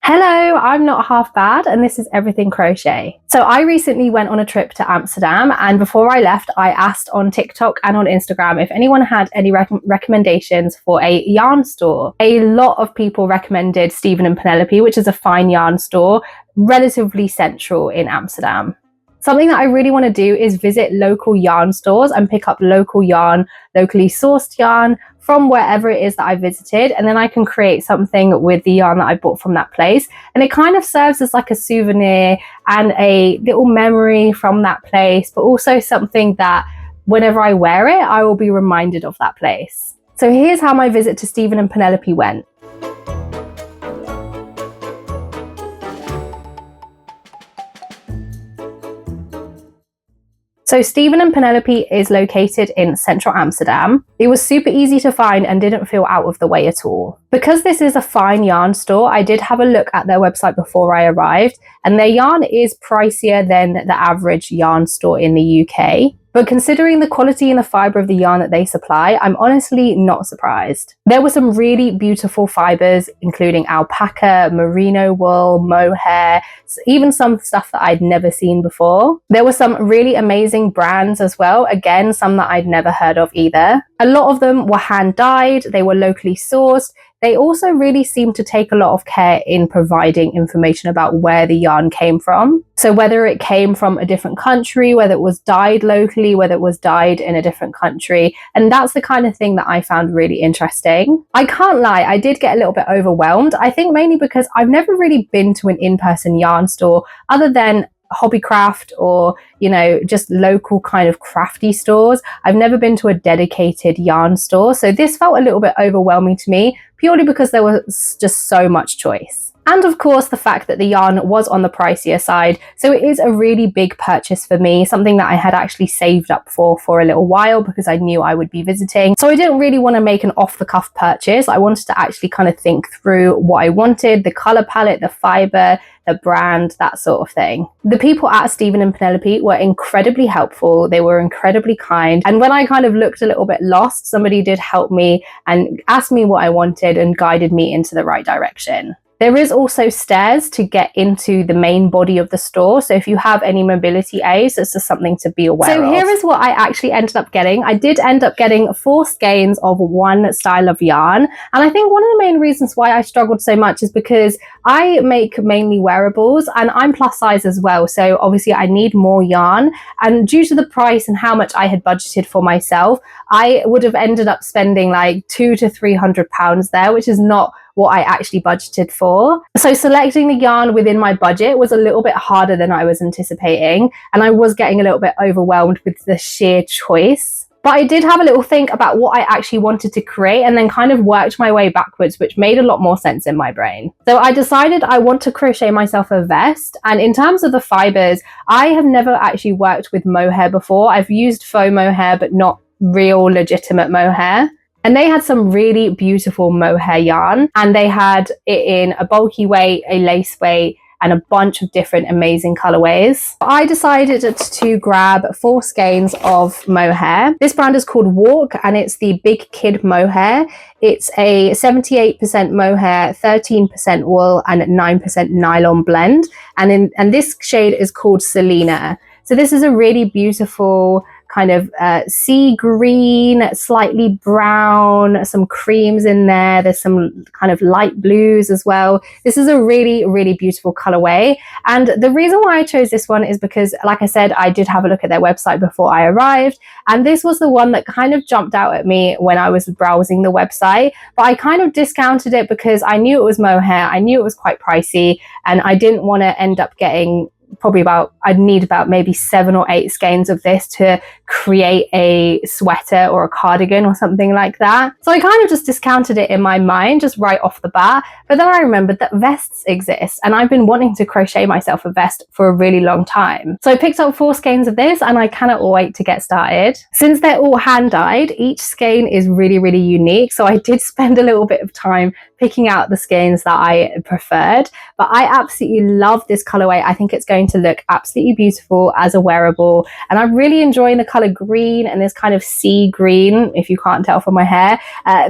Hello, I'm not half bad, and this is Everything Crochet. So I recently went on a trip to Amsterdam, and before I left, I asked on TikTok and on Instagram if anyone had any recommendations for a yarn store. A lot of people recommended Stephen and Penelope, which is a fine yarn store, relatively central in Amsterdam. Something that I really want to do is visit local yarn stores and pick up local yarn, locally sourced yarn from wherever it is that I visited, and then I can create something with the yarn that I bought from that place. And it kind of serves as like a souvenir and a little memory from that place, but also something that whenever I wear it, I will be reminded of that place. So here's how my visit to Stephen and Penelope went. So Stephen and Penelope is located in central Amsterdam. It was super easy to find and didn't feel out of the way at all. Because this is a fine yarn store, I did have a look at their website before I arrived, and their yarn is pricier than the average yarn store in the UK. But considering the quality and the fibre of the yarn that they supply, I'm honestly not surprised. There were some really beautiful fibres, including alpaca, merino wool, mohair, even some stuff that I'd never seen before. There were some really amazing brands as well, again, some that I'd never heard of either. A lot of them were hand dyed, they were locally sourced. They also really seem to take a lot of care in providing information about where the yarn came from. So whether it came from a different country, whether it was dyed locally, whether it was dyed in a different country. And that's the kind of thing that I found really interesting. I can't lie, I did get a little bit overwhelmed. I think mainly because I've never really been to an in-person yarn store other than Hobbycraft or, just local kind of crafty stores. I've never been to a dedicated yarn store. So this felt a little bit overwhelming to me, purely because there was just so much choice. And of course, the fact that the yarn was on the pricier side. So it is a really big purchase for me, something that I had actually saved up for a little while because I knew I would be visiting. So I didn't really want to make an off-the-cuff purchase. I wanted to actually kind of think through what I wanted, the color palette, the fiber, the brand, that sort of thing. The people at Stephen and Penelope were incredibly helpful. They were incredibly kind. And when I kind of looked a little bit lost, somebody did help me and asked me what I wanted and guided me into the right direction. There is also stairs to get into the main body of the store. So if you have any mobility aids, this is something to be aware of. So here is what I actually ended up getting. I did end up getting 4 skeins of one style of yarn. And I think one of the main reasons why I struggled so much is because I make mainly wearables and I'm plus size as well. So obviously I need more yarn. And due to the price and how much I had budgeted for myself, I would have ended up spending like £200 to £300 there, which is not what I actually budgeted for. So selecting the yarn within my budget was a little bit harder than I was anticipating, and I was getting a little bit overwhelmed with the sheer choice. But I did have a little think about what I actually wanted to create and then kind of worked my way backwards, which made a lot more sense in my brain. So I decided I want to crochet myself a vest. And in terms of the fibers, I have never actually worked with mohair before. I've used faux mohair, but not real legitimate mohair. And they had some really beautiful mohair yarn, and they had it in a bulky weight, a lace weight, and a bunch of different amazing colorways. I decided to grab 4 skeins of mohair. This brand is called Walk, and it's the Big Kid mohair. It's a 78% mohair, 13% wool, and 9% nylon blend. And this shade is called Selena. So this is a really beautiful kind of sea green, slightly brown, some creams in there. There's some kind of light blues as well. This is a really, really beautiful colorway. And the reason why I chose this one is because, like I said, I did have a look at their website before I arrived. And this was the one that kind of jumped out at me when I was browsing the website. But I kind of discounted it because I knew it was mohair. I knew it was quite pricey, and I didn't want to end up getting I'd need about maybe 7 or 8 skeins of this to create a sweater or a cardigan or something like that. So I kind of just discounted it in my mind, just right off the bat. But then I remembered that vests exist, and I've been wanting to crochet myself a vest for a really long time. So I picked up 4 skeins of this, and I cannot wait to get started. Since they're all hand dyed, each skein is really, really unique. So I did spend a little bit of time picking out the skeins that I preferred, but I absolutely love this colorway. I think it's going to look absolutely beautiful as a wearable, and I'm really enjoying the color green and this kind of sea green, if you can't tell from my hair,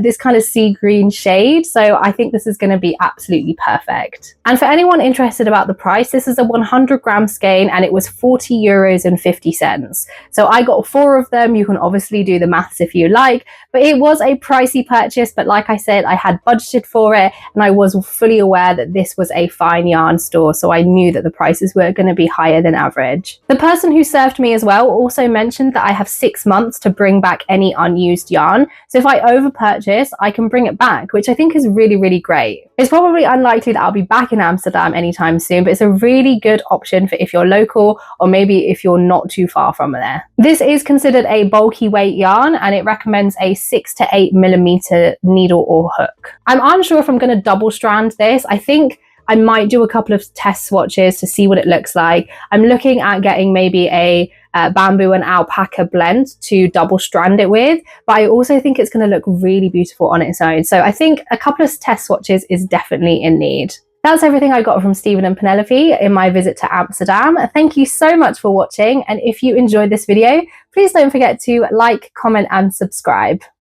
this kind of sea green shade. So I think this is going to be absolutely perfect. And for anyone interested about the price, this is a 100-gram skein and it was €40.50. So I got 4 of them. You can obviously do the maths if you like, but it was a pricey purchase. But like I said, I had budgeted for it and I was fully aware that this was a fine yarn store, so I knew that the prices were going to be higher than average. The person who served me as well also mentioned that I have 6 months to bring back any unused yarn. So if I over purchase, I can bring it back, which I think is really, really great. It's probably unlikely that I'll be back in Amsterdam anytime soon, but it's a really good option for if you're local or maybe if you're not too far from there. This is considered a bulky weight yarn and it recommends a 6 to 8 millimeter needle or hook. I'm unsure if I'm going to double strand this. I think I might do a couple of test swatches to see what it looks like. I'm looking at getting maybe a bamboo and alpaca blend to double strand it with, but I also think it's going to look really beautiful on its own. So I think a couple of test swatches is definitely in need. That's everything I got from Stephen and Penelope in my visit to Amsterdam. Thank you so much for watching, and if you enjoyed this video, please don't forget to like, comment and subscribe.